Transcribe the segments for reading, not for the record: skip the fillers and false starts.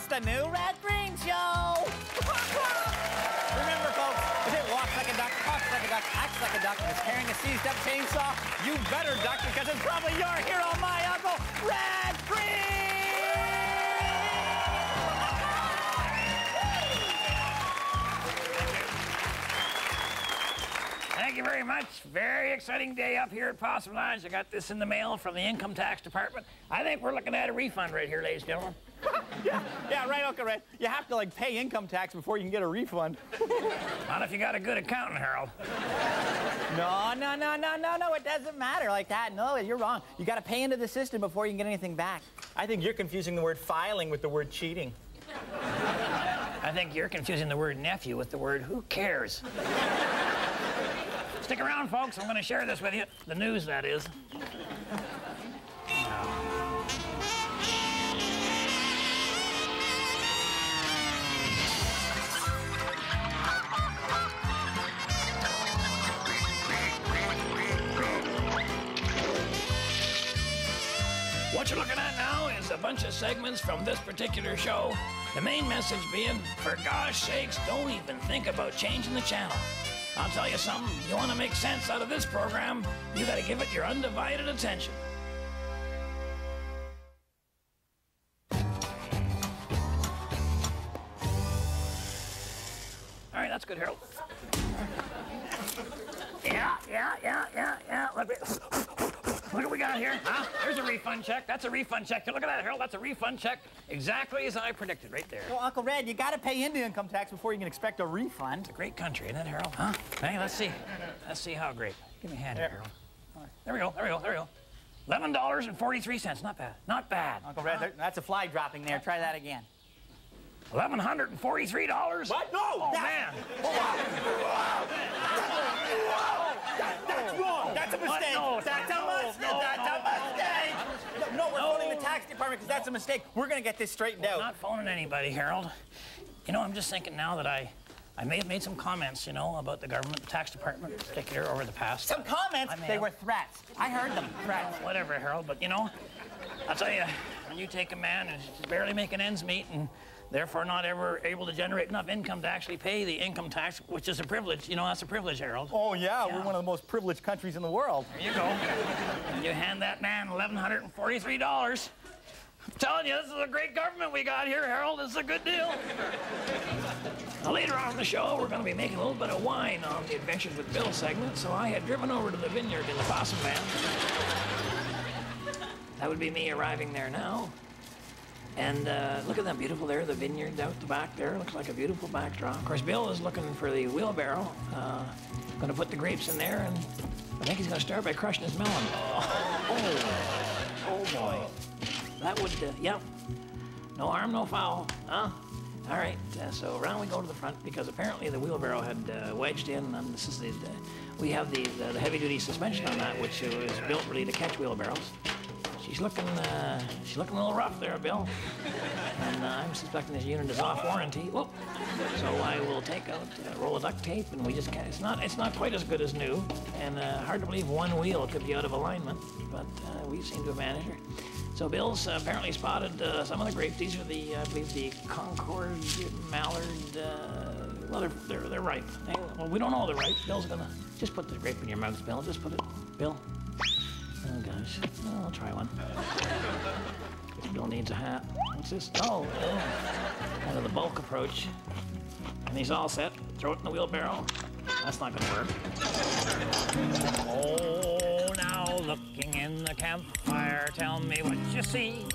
the new Red Green Show. Remember, folks, if it walks like a duck, talks like a duck, acts like a duck, and is carrying a seized-up chainsaw, you better duck because it's probably your hero, my uncle, Red Green! Thank you very much. Very exciting day up here at Possum Lodge. I got this in the mail from the income tax department. I think we're looking at a refund right here, ladies and gentlemen. yeah, right, Uncle Red. You have to, like, pay income tax before you can get a refund. Not if you got a good accountant, Harold. No, it doesn't matter like that. No, you're wrong. You got to pay into the system before you can get anything back. I think you're confusing the word filing with the word cheating. I think you're confusing the word nephew with the word who cares. Stick around, folks. I'm going to share this with you. The news, that is. What you're looking at now is a bunch of segments from this particular show. The main message being, for gosh sakes, don't even think about changing the channel. I'll tell you something, you want to make sense out of this program, you got to give it your undivided attention. All right, that's good, Harold. Yeah. Look what we got here, huh? There's a refund check. That's a refund check. Look at that, Harold. That's a refund check. Exactly as I predicted, right there. Well, Uncle Red, you got to pay into income tax before you can expect a refund. It's a great country, isn't it, Harold? Huh? Hey, let's see. Let's see how great. Give me a hand here, Harold. There we go. $11.43. Not bad. Not bad. Uncle Red, that's a fly dropping there. Try that again. $1,143? What? No! Oh, man. That's wrong. That's a mistake. No, that's a mistake. No, we're phoning the tax department because that's a mistake. We're going to get this straightened out. I'm not phoning anybody, Harold. You know, I'm just thinking now that I may have made some comments, you know, about the government, the tax department in particular over the past. Some comments? They were threats. I heard them. Threats. Whatever, Harold, but you know, I'll tell you, when you take a man who's barely making ends meet and therefore not ever able to generate enough income to actually pay the income tax, which is a privilege. You know, that's a privilege, Harold. Oh, yeah. We're one of the most privileged countries in the world. There you go. And you hand that man $1,143. I'm telling you, this is a great government we got here, Harold. This is a good deal. Now, later on in the show, we're going to be making a little bit of wine on the Adventures with Bill segment, so I had driven over to the vineyard in the Possum van. That would be me arriving there now. And look at that beautiful there, the vineyard out the back there. Looks like a beautiful backdrop. Of course, Bill is looking for the wheelbarrow. Going to put the grapes in there, and I think he's going to start by crushing his melon. Oh boy. That would, yep. No harm, no foul, huh? All right, so around we go to the front because apparently the wheelbarrow had wedged in, and this is we have the heavy-duty suspension on that, which was built really to catch wheelbarrows. She's looking a little rough there, Bill. And I'm suspecting this unit is off warranty. Whoop. So I will take out a roll of duct tape, and we just can't. It's not quite as good as new, and hard to believe one wheel could be out of alignment, but we seem to have managed her. So Bill's apparently spotted some of the grapes. These are the, I believe, the Concord, Mallard. Well, they're ripe. Well, we don't know they're ripe. Bill's gonna just put the grape in your mouth, Bill. Just put it, Bill. Oh, gosh. Oh, I'll try one. Bill needs a hat. What's this? Oh. Kind of the bulk approach. And he's all set. Throw it in the wheelbarrow. That's not going to work. Oh, now looking in the campfire, tell me what you see.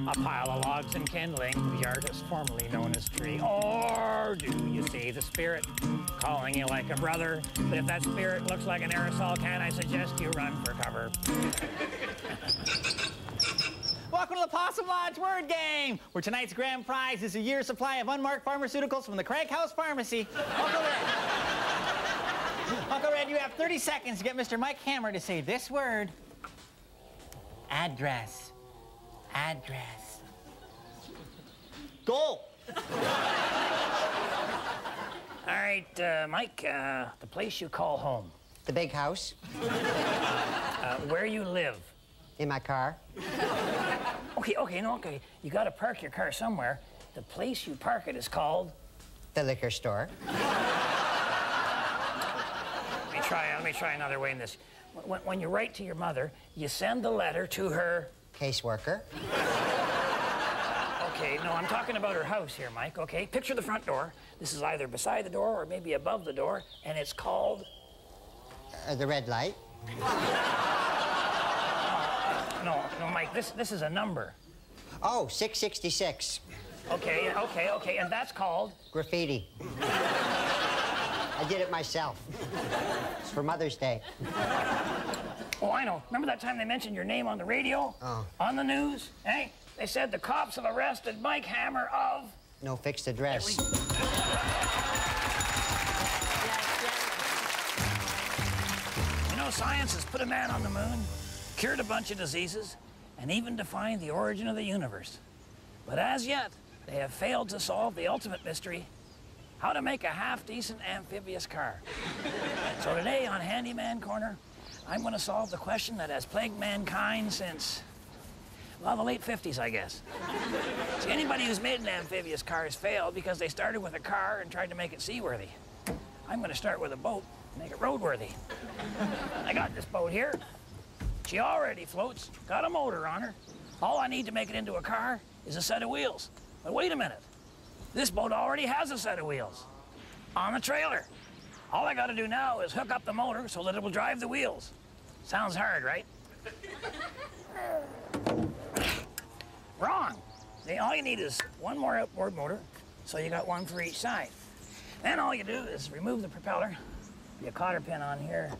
A pile of logs and kindling, the artist formerly known as tree. Or do you see the spirit calling you like a brother? But if that spirit looks like an aerosol can, I suggest you run for cover. Welcome to the Possum Lodge word game, where tonight's grand prize is a year's supply of unmarked pharmaceuticals from the Craig House Pharmacy. Uncle Red, you have 30 seconds to get Mr. Mike Hammer to say this word. Address. Address. Go! All right, Mike, the place you call home. The big house. Where you live. In my car. Okay. You gotta park your car somewhere. the place you park it is called? The liquor store. Let me try another way in this. When you write to your mother, you send the letter to her... Caseworker. Okay, no, I'm talking about her house here, Mike, okay? Picture the front door. This is either beside the door or maybe above the door, and it's called... The red light. No, Mike, this is a number. Oh, 666. Okay, and that's called? Graffiti. I did it myself. It's for Mother's Day. Oh, I know. Remember that time they mentioned your name on the radio? Oh. On the news? Hey, they said the cops have arrested Mike Hammer of... No fixed address. You know, science has put a man on the moon, cured a bunch of diseases, and even defined the origin of the universe. But as yet, they have failed to solve the ultimate mystery, how to make a half-decent amphibious car. So today on Handyman Corner, I'm going to solve the question that has plagued mankind since, well, the late 50s, I guess. See, anybody who's made an amphibious car has failed because they started with a car and tried to make it seaworthy. I'm going to start with a boat and make it roadworthy. I got this boat here. She already floats, got a motor on her. All I need to make it into a car is a set of wheels. But wait a minute. This boat already has a set of wheels on the trailer. All I got to do now is hook up the motor so that it will drive the wheels. Sounds hard, right? Wrong. See, all you need is one more outboard motor, so you got one for each side. Then all you do is remove the propeller, be a cotter pin on here.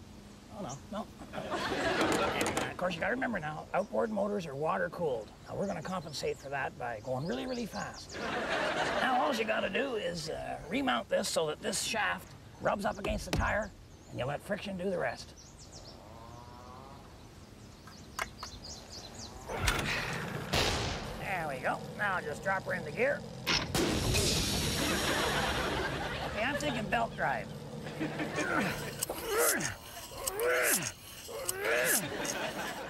Oh, no. And, of course, you got to remember now, outboard motors are water-cooled. Now, we're going to compensate for that by going really, really fast. Now, all you got to do is remount this so that this shaft rubs up against the tire, and you let friction do the rest. There we go. Now, just drop her in the gear. Okay, I'm thinking belt drive.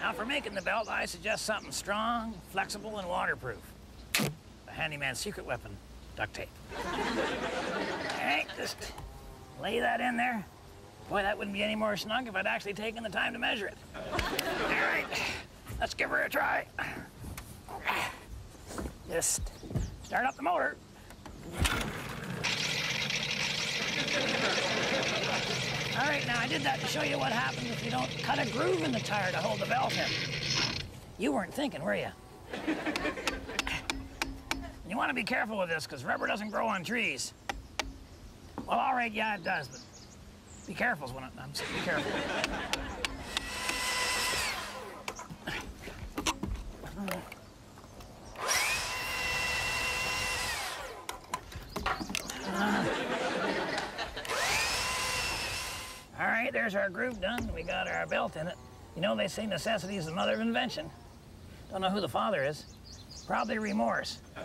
Now, for making the belt, I suggest something strong, flexible, and waterproof. The handyman's secret weapon, duct tape. Okay, just lay that in there. Boy, that wouldn't be any more snug if I'd actually taken the time to measure it. All right, let's give her a try. Just start up the motor. All right, now I did that to show you what happens if you don't cut a groove in the tire to hold the belt in. You weren't thinking, were you? You want to be careful with this, because rubber doesn't grow on trees. Well, all right, yeah, it does, but be careful when I'm saying be careful. All right, there's our groove done. We got our belt in it. You know, they say necessity is the mother of invention. Don't know who the father is. Probably remorse. All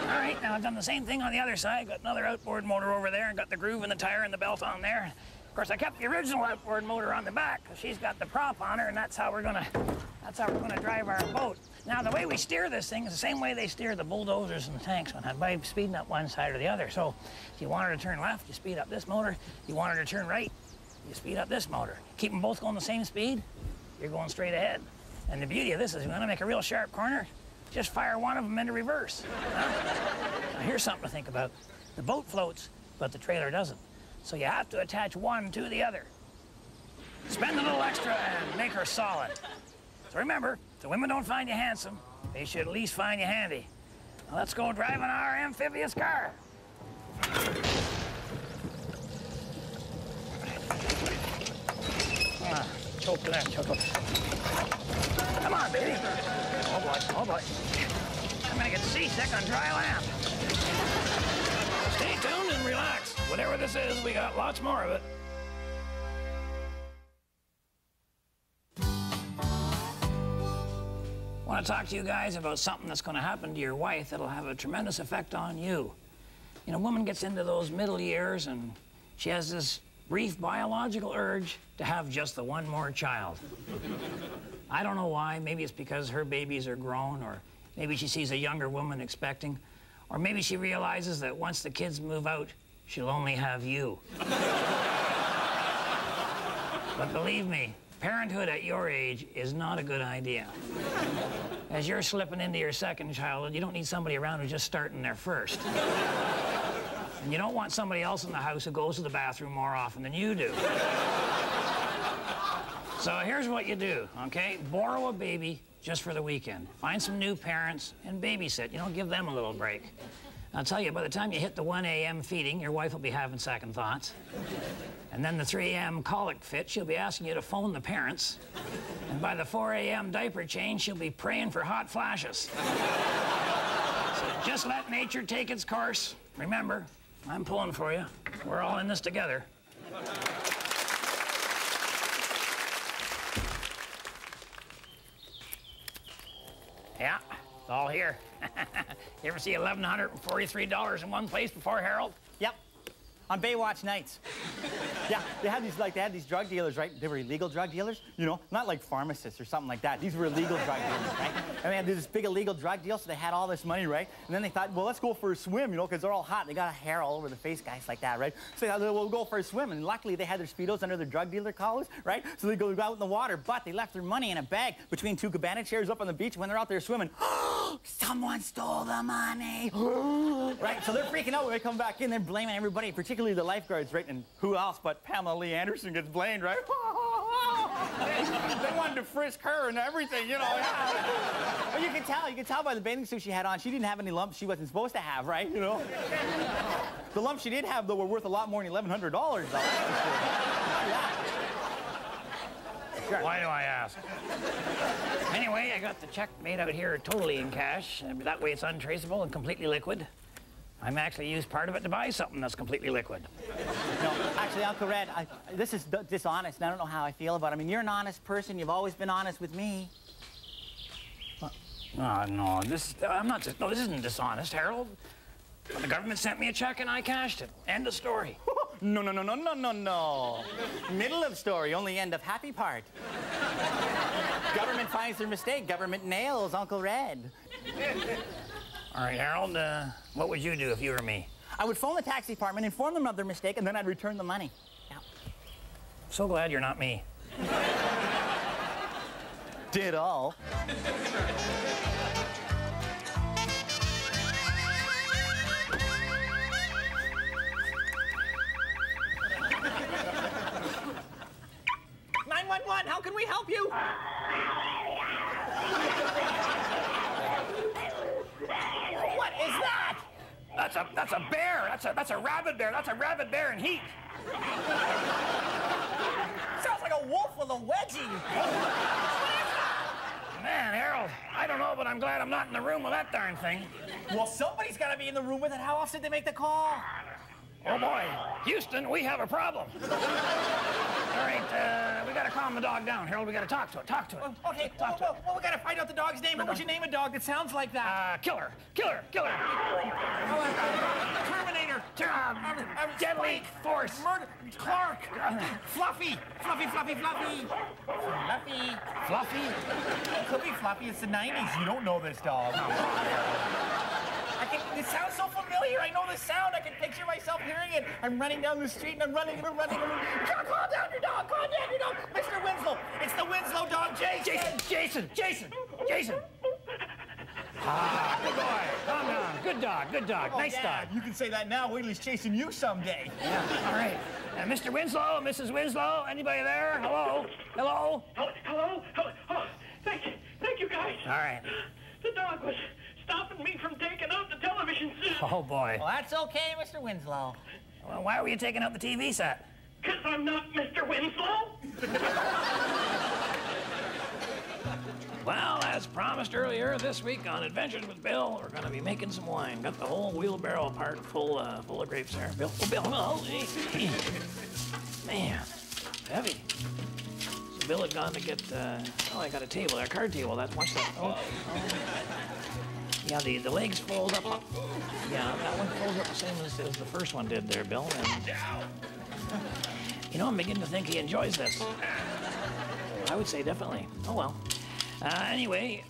right, now I've done the same thing on the other side. Got another outboard motor over there and got the groove in the tire and the belt on there. Of course, I kept the original outboard motor on the back because she's got the prop on her, and that's how we're gonna drive our boat. Now, the way we steer this thing is the same way they steer the bulldozers and the tanks by speeding up one side or the other. So, if you want her to turn left, you speed up this motor. If you want her to turn right, you speed up this motor. Keep them both going the same speed, you're going straight ahead. And the beauty of this is you want to make a real sharp corner, just fire one of them into reverse. Now, here's something to think about. The boat floats, but the trailer doesn't. So you have to attach one to the other. Spend a little extra and make her solid. So remember, if the women don't find you handsome, they should at least find you handy. Now let's go driving our amphibious car. Choke to that, choke. Come on, baby. Oh boy, oh boy. I'm gonna get seasick on dry land. Stay tuned and relax. Whatever this is, we got lots more of it. I want to talk to you guys about something that's going to happen to your wife that'll have a tremendous effect on you. You know, a woman gets into those middle years and she has this brief biological urge to have just the one more child. I don't know why. Maybe it's because her babies are grown, or maybe she sees a younger woman expecting, Or maybe she realizes that once the kids move out, she'll only have you. But believe me, parenthood at your age is not a good idea. As you're slipping into your second childhood, you don't need somebody around who's just starting their first. And you don't want somebody else in the house who goes to the bathroom more often than you do. So here's what you do, okay? Borrow a baby just for the weekend. Find some new parents and babysit. You know, give them a little break. I'll tell you, by the time you hit the 1 a.m. feeding, your wife will be having second thoughts. And then the 3 a.m. colic fit, she'll be asking you to phone the parents. And by the 4 a.m. diaper change, she'll be praying for hot flashes. So just let nature take its course. Remember, I'm pulling for you. We're all in this together. Yeah, it's all here. You ever see $1,143 in one place before, Harold? Yep. On Baywatch nights. Yeah, they had these drug dealers, right? They were illegal drug dealers, you know, not like pharmacists or something like that. These were illegal drug dealers, right? And they had this big illegal drug deal, so they had all this money, right? And then they thought, well, let's go for a swim, you know, because they're all hot. They got hair all over the face, guys like that, right? So they thought, well, we'll go for a swim. And luckily, they had their Speedos under their drug dealer collars, right? So they go out in the water, but they left their money in a bag between two cabana chairs up on the beach. When they're out there swimming, someone stole the money. Right? So they're freaking out when they come back in. They're blaming everybody, particularly the lifeguards, right? And who else but Pamela Lee Anderson gets blamed, right? They wanted to frisk her and everything, you know. But you can tell by the bathing suit she had on, she didn't have any lumps she wasn't supposed to have, right? You know. The lumps she did have, though, were worth a lot more than $1,100, though. Sure. Why do I ask? Anyway, I got the check made out here totally in cash. That way it's untraceable and completely liquid. I'm actually used part of it to buy something that's completely liquid. No, actually, Uncle Red, this is dishonest, and I don't know how I feel about it. I mean, you're an honest person. You've always been honest with me. No, this isn't dishonest, Harold. The government sent me a check and I cashed it. End of story. No. Middle of story, only end of happy part. Government finds their mistake. Government nails Uncle Red. All right, Harold, what would you do if you were me? I would phone the tax department, inform them of their mistake, and then I'd return the money. Yeah. So glad you're not me. Did all. 911, how can we help you? What is that? That's a bear. That's a rabid bear. That's a rabid bear in heat. Sounds like a wolf with a wedgie. Man, Harold, I don't know, but I'm glad I'm not in the room with that darn thing. Well, somebody's got to be in the room with it. How else did they make the call? Oh, boy. Houston, we have a problem. All right, we got to calm the dog down. Harold, we got to talk to it. Talk to it. Okay, well, we got to find out the dog's name. What would you name a dog that sounds like that? Killer. Terminator. Deadly Force. Murder. Clark. Fluffy. Fluffy. It could be Fluffy. It's the 90s. You don't know this dog. It sounds so familiar. I know the sound. I can picture myself hearing it. I'm running down the street and I'm running. Calm down your dog. Mr. Winslow. It's the Winslow dog, Jason. Jason. Ah, good boy. Calm down. Good dog. Oh, nice dog. You can say that now. Wait till he's chasing you someday. Yeah. All right. Mr. Winslow, Mrs. Winslow, anybody there? Hello? Hello. Thank you, guys. All right. The dog was stopping me from taking out the television set. Oh, boy. Well, that's okay, Mr. Winslow. Well, why were you taking out the TV set? Because I'm not Mr. Winslow. Well, as promised earlier, this week on Adventures with Bill, we're going to be making some wine. Got the whole wheelbarrow part full of grapes there. Bill, man, heavy. So Bill had gone to get, I got a table, a card table. Watch that. Oh. Yeah, the legs fold up. Yeah, that one folds up the same as the first one did there, Bill. And, you know, I'm beginning to think he enjoys this. I would say definitely. Oh, well. Anyway,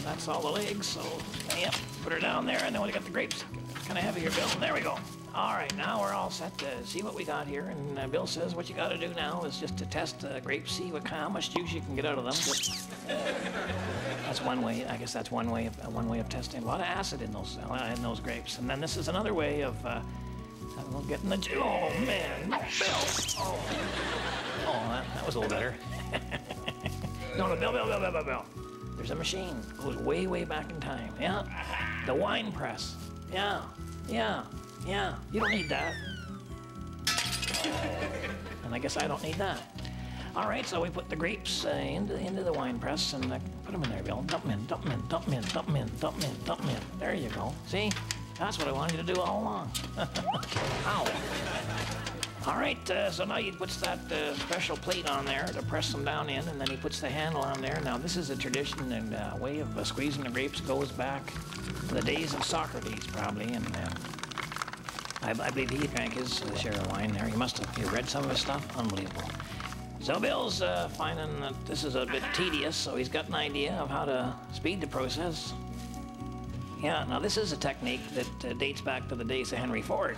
that's all the legs, so, yep, put her down there, and then we got the grapes. kind of heavy here, Bill. There we go. All right, now we're all set to see what we got here. And Bill says what you got to do now is just to test the grapes, see how much juice you can get out of them. That's one way. I guess that's one way of testing. A lot of acid in those grapes. And then this is another way of getting the juice. Oh man, Bill. Oh, that was a little better. No, Bill. There's a machine. Goes way, way back in time. Yeah. The wine press. Yeah. You don't need that. And I guess I don't need that. All right, so we put the grapes into the wine press and put them in there, Bill. Dump them in. There you go. See? That's what I wanted you to do all along. Ow. All right, so now he puts that special plate on there to press them down in, and then he puts the handle on there. Now, this is a tradition and way of squeezing the grapes goes back to the days of Socrates, probably, and I believe he drank his share of wine there. You read some of his stuff? Unbelievable. So Bill's finding that this is a bit tedious, so he's got an idea of how to speed the process. Yeah, now this is a technique that dates back to the days of Henry Ford.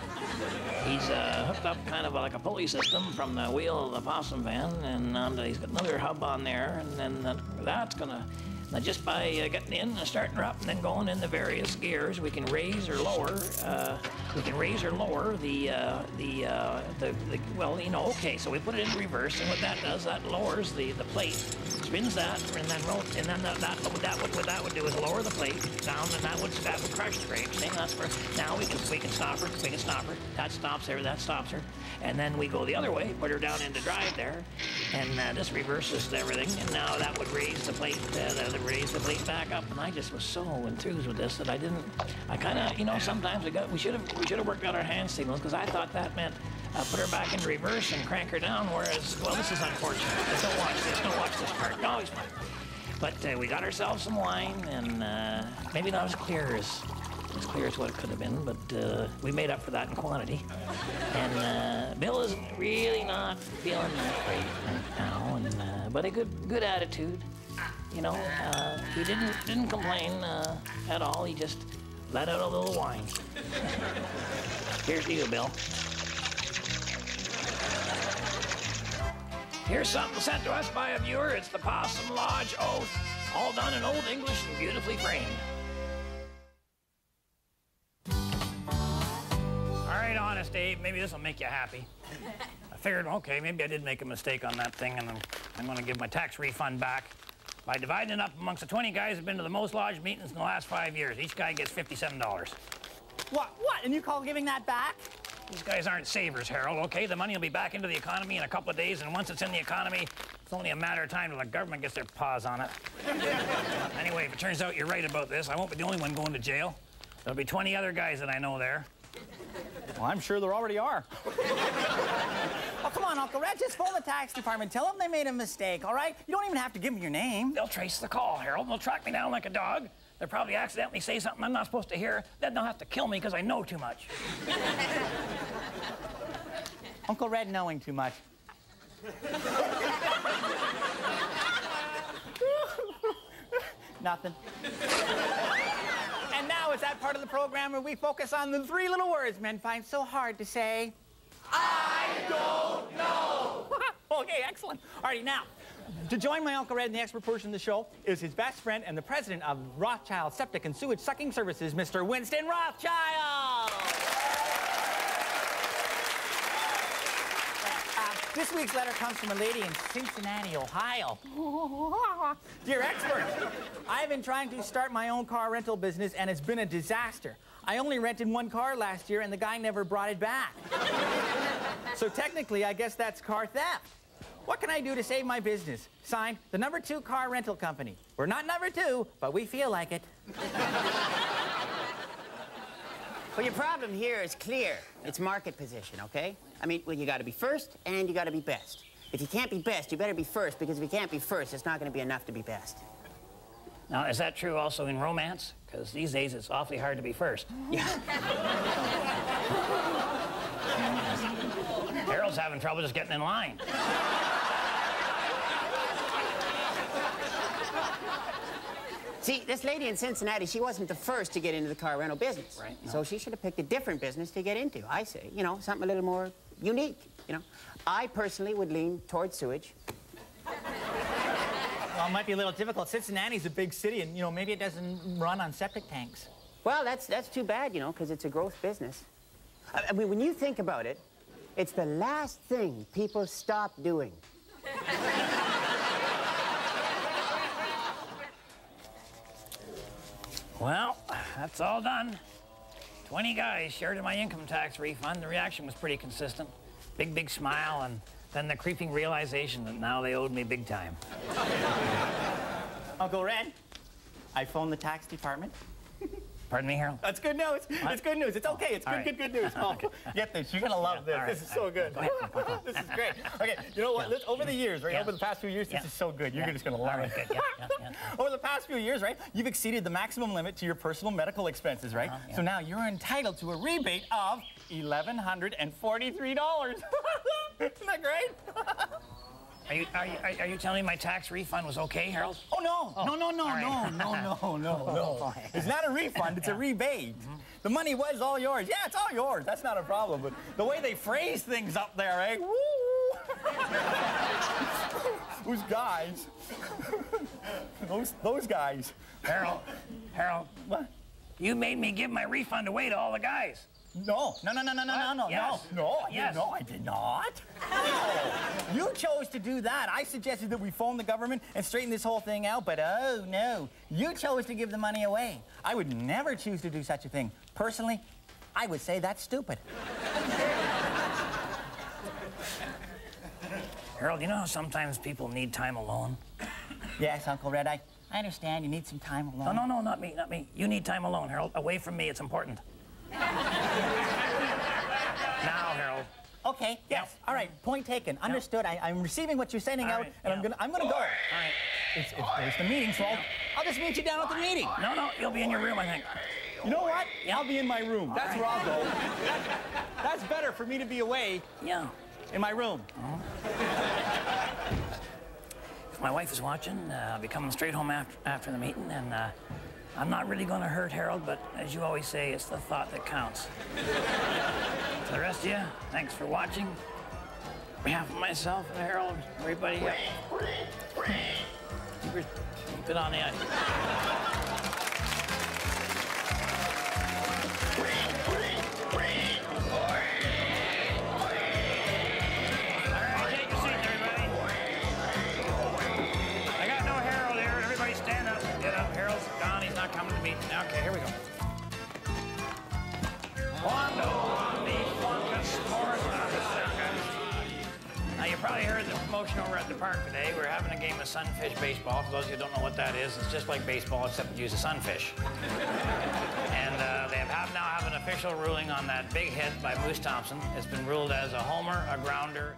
He's hooked up kind of like a pulley system from the wheel of the Possum van, and he's got another hub on there, and then that's gonna... Now, just by getting in and starting her up and then going in the various gears, we can raise or lower. Well, you know. Okay, so we put it in reverse, and what that does, that lowers the plate, spins that, and then what that would do is lower the plate down, and that would crush the grapes. And that's where now we can stop her. That stops her. That stops her. And then we go the other way, put her down into drive there, and this reverses everything. And now that would raise the plate. Raise the plate back up, and I just was so enthused with this that I kind of, sometimes we should have worked out our hand signals, because I thought that meant put her back into reverse and crank her down, whereas, well, this is unfortunate. Don't watch this part. No, it's fine. But we got ourselves some wine, and maybe not as clear as what it could have been, but we made up for that in quantity. And Bill is really not feeling that great right now, but a good attitude. You know, he didn't complain at all. He just let out a little whine. Here's to you, Bill. Here's something sent to us by a viewer. It's the Possum Lodge Oath, all done in Old English and beautifully framed. All right, Honest Abe, maybe this will make you happy. I figured, okay, maybe I did make a mistake on that thing, and I'm going to give my tax refund back by dividing it up amongst the 20 guys who've been to the most lodge meetings in the last 5 years. Each guy gets $57. What? And you call giving that back? These guys aren't savers, Harold, okay? The money will be back into the economy in a couple of days, and once it's in the economy, it's only a matter of time till the government gets their paws on it. Anyway, if it turns out you're right about this, I won't be the only one going to jail. There'll be 20 other guys that I know there. Well, I'm sure there already are. Oh, come on, Uncle Red, just phone the tax department. Tell them they made a mistake, all right? You don't even have to give them your name. They'll trace the call, Harold. They'll track me down like a dog. They'll probably accidentally say something I'm not supposed to hear. Then they'll have to kill me because I know too much. Uncle Red knowing too much. Nothing. And now it's that part of the program where we focus on the three little words men find so hard to say. I don't know. Okay, excellent. All righty, now, to join my Uncle Red in the expert portion of the show is his best friend and the president of Rothschild Septic and Sewage Sucking Services, Mr. Winston Rothschild. This week's letter comes from a lady in Cincinnati, Ohio. Dear expert, I've been trying to start my own car rental business, and it's been a disaster. I only rented one car last year, and the guy never brought it back. So technically, I guess that's car theft. What can I do to save my business? Signed, the number 2 car rental company. We're not number 2, but we feel like it. Well, your problem here is clear. It's market position, okay? I mean, well, you got to be first and you got to be best. If you can't be best, you better be first, because if you can't be first, it's not going to be enough to be best. Now, is that true also in romance? Because these days it's awfully hard to be first. Yeah. Harold's having trouble just getting in line. See, this lady in Cincinnati, she wasn't the first to get into the car rental business. Right. So she should have picked a different business to get into, I say. You know, something a little more unique, you know. I personally would lean towards sewage. Well, it might be a little difficult. Cincinnati's a big city, and, you know, maybe it doesn't run on septic tanks. Well, that's too bad, you know, because it's a growth business. I mean, when you think about it, it's the last thing people stop doing. Well, that's all done. 20 guys shared in my income tax refund. The reaction was pretty consistent. Big smile, and then the creeping realization that now they owed me big time. Uncle Red, I phoned the tax department. Pardon me, Harold? That's good news. What? It's good news. It's okay. It's All good right. news. Oh, Okay. Get this. You're going to love this. All right. This is so good. Go ahead. This is great. Okay, you know what? Over the years, right? Yeah. Over the past few years, this Yeah. is so good. You're Yeah. just going to All love right, it. good. Yeah. Over the past few years, right, you've exceeded the maximum limit to your personal medical expenses, right? Yeah. So now you're entitled to a rebate of $1,143. Isn't that great? Are you telling me my tax refund was okay, Harold? Oh, no. Oh. No. All right. No. It's not a refund, it's a rebate. The money was all yours. Yeah, it's all yours. That's not a problem. But the way they phrase things up there, eh? Woo! Those guys. Those guys. Harold, What? you made me give my refund away to all the guys. No. Yes. Yes. I did not. No. You chose to do that. I suggested that we phone the government and straighten this whole thing out, but oh no. You chose to give the money away. I would never choose to do such a thing. Personally, I would say that's stupid. Harold, you know how sometimes people need time alone? Yes, Uncle Red, I understand you need some time alone. No, not me. You need time alone, Harold. Away from me, it's important. Now, Harold. Okay, yes. All right, point taken. Understood. I'm receiving what you're sending All out, right, and yeah. I'm gonna go. All right. It's the meeting, so I'll just meet you down at the meeting. No, you'll be in your room, I think. You know what? I'll be in my room. That's right. where I'll go. That's better for me to be away Yeah. in my room. If my wife is watching, I'll be coming straight home after the meeting, and I'm not really going to hurt Harold, but as you always say, it's the thought that counts. To the rest of you, thanks for watching. On behalf of myself and Harold, everybody, keep it on the ice. Coming to meet. Okay, here we go. Quando, Omni, Flunkus, Moritati. Now, you probably heard the promotion over at the park today. We're having a game of sunfish baseball. For those of you who don't know what that is, it's just like baseball, except you use a sunfish. And they now have an official ruling on that big hit by Moose Thompson. It's been ruled as a homer, a grounder,